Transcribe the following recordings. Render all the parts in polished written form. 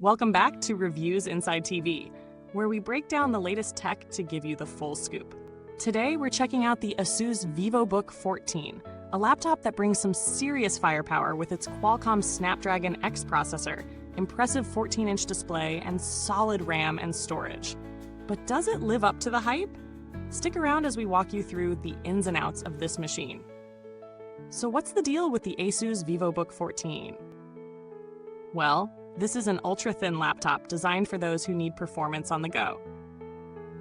Welcome back to Reviews Inside TV, where we break down the latest tech to give you the full scoop. Today, we're checking out the ASUS Vivobook 14, a laptop that brings some serious firepower with its Qualcomm Snapdragon X processor, impressive 14-inch display, and solid RAM and storage. But does it live up to the hype? Stick around as we walk you through the ins and outs of this machine. So what's the deal with the ASUS Vivobook 14? Well, this is an ultra-thin laptop designed for those who need performance on the go.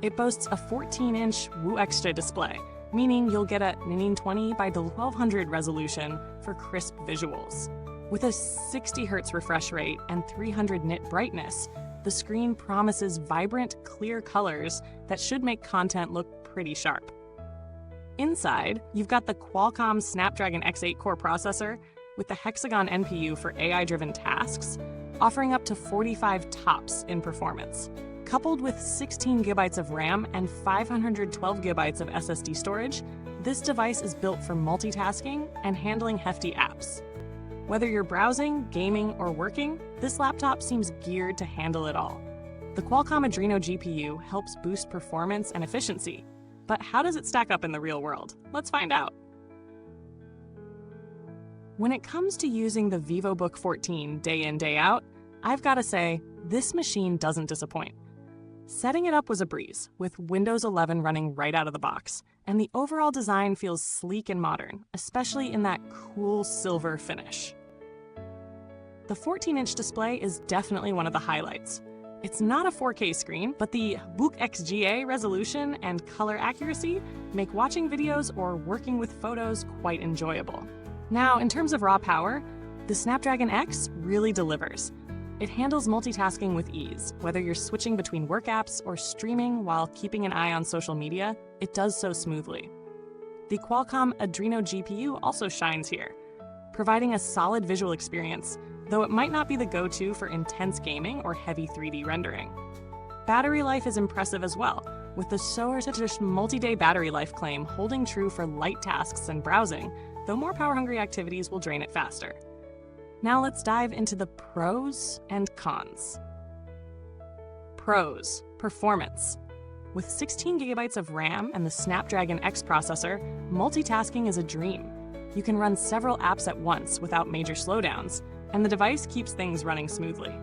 It boasts a 14-inch WUXGA display, meaning you'll get a 1920 by 1200 resolution for crisp visuals. With a 60 Hz refresh rate and 300 nit brightness, the screen promises vibrant, clear colors that should make content look pretty sharp. Inside, you've got the Qualcomm Snapdragon X8 core processor with the Hexagon NPU for AI-driven tasks, offering up to 45 TOPS in performance. Coupled with 16 GB of RAM and 512 GB of SSD storage, this device is built for multitasking and handling hefty apps. Whether you're browsing, gaming, or working, this laptop seems geared to handle it all. The Qualcomm Adreno GPU helps boost performance and efficiency. But how does it stack up in the real world? Let's find out. When it comes to using the Vivobook 14 day in, day out, I've got to say, this machine doesn't disappoint. Setting it up was a breeze, with Windows 11 running right out of the box, and the overall design feels sleek and modern, especially in that cool silver finish. The 14-inch display is definitely one of the highlights. It's not a 4K screen, but the WUXGA resolution and color accuracy make watching videos or working with photos quite enjoyable. Now, in terms of raw power, the Snapdragon X really delivers. It handles multitasking with ease. Whether you're switching between work apps or streaming while keeping an eye on social media, it does so smoothly. The Qualcomm Adreno GPU also shines here, providing a solid visual experience, though it might not be the go-to for intense gaming or heavy 3D rendering. Battery life is impressive as well, with the Source multi-day battery life claim holding true for light tasks and browsing, though more power-hungry activities will drain it faster. Now let's dive into the pros and cons. Pros: performance. With 16 GB of RAM and the Snapdragon X processor, multitasking is a dream. You can run several apps at once without major slowdowns, and the device keeps things running smoothly.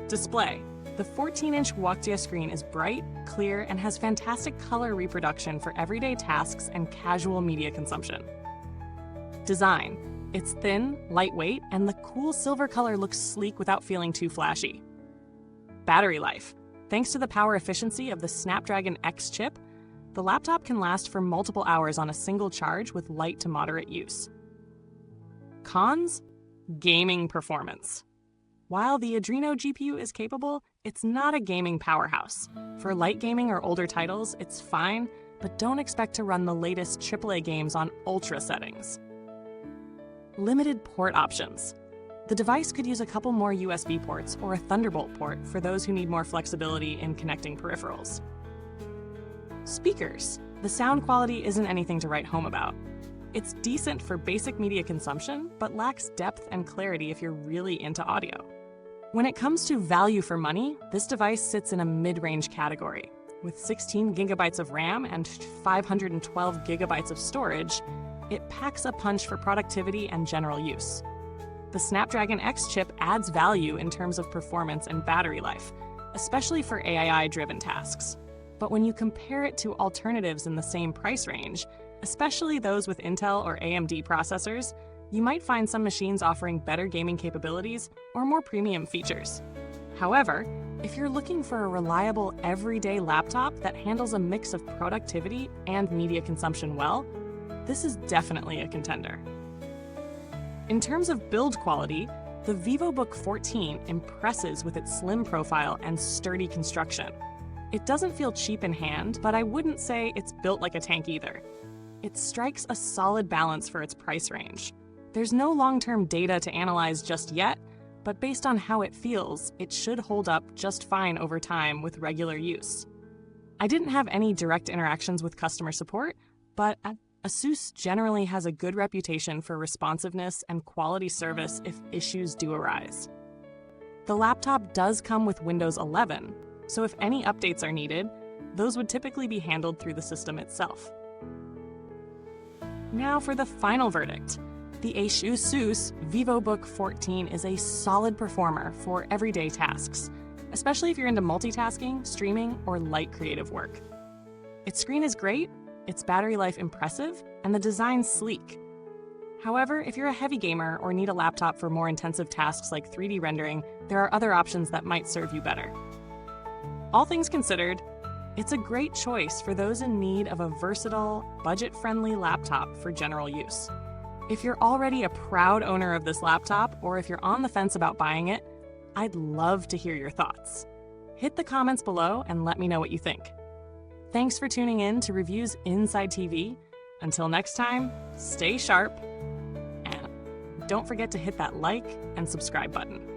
Display. The 14-inch WUXGA screen is bright, clear, and has fantastic color reproduction for everyday tasks and casual media consumption. Design. It's thin, lightweight, and the cool silver color looks sleek without feeling too flashy. Battery life. Thanks to the power efficiency of the Snapdragon X chip, the laptop can last for multiple hours on a single charge with light to moderate use. Cons? Gaming performance. While the Adreno GPU is capable, it's not a gaming powerhouse. For light gaming or older titles, it's fine, but don't expect to run the latest AAA games on ultra settings. Limited port options. The device could use a couple more USB ports or a Thunderbolt port for those who need more flexibility in connecting peripherals. Speakers. The sound quality isn't anything to write home about. It's decent for basic media consumption, but lacks depth and clarity if you're really into audio. When it comes to value for money, this device sits in a mid-range category. With 16 GB of RAM and 512 GB of storage, it packs a punch for productivity and general use. The Snapdragon X chip adds value in terms of performance and battery life, especially for AI-driven tasks. But when you compare it to alternatives in the same price range, especially those with Intel or AMD processors, you might find some machines offering better gaming capabilities or more premium features. However, if you're looking for a reliable everyday laptop that handles a mix of productivity and media consumption well, this is definitely a contender. In terms of build quality, the Vivobook 14 impresses with its slim profile and sturdy construction. It doesn't feel cheap in hand, but I wouldn't say it's built like a tank either. It strikes a solid balance for its price range. There's no long-term data to analyze just yet, but based on how it feels, it should hold up just fine over time with regular use. I didn't have any direct interactions with customer support, but ASUS generally has a good reputation for responsiveness and quality service if issues do arise. The laptop does come with Windows 11, so if any updates are needed, those would typically be handled through the system itself. Now for the final verdict. The ASUS Vivobook 14 is a solid performer for everyday tasks, especially if you're into multitasking, streaming, or light creative work. Its screen is great, its battery life impressive, and the design sleek. However, if you're a heavy gamer or need a laptop for more intensive tasks like 3D rendering, there are other options that might serve you better. All things considered, it's a great choice for those in need of a versatile, budget-friendly laptop for general use. If you're already a proud owner of this laptop, or if you're on the fence about buying it, I'd love to hear your thoughts. Hit the comments below and let me know what you think. Thanks for tuning in to Reviews Inside TV. Until next time, stay sharp, and don't forget to hit that like and subscribe button.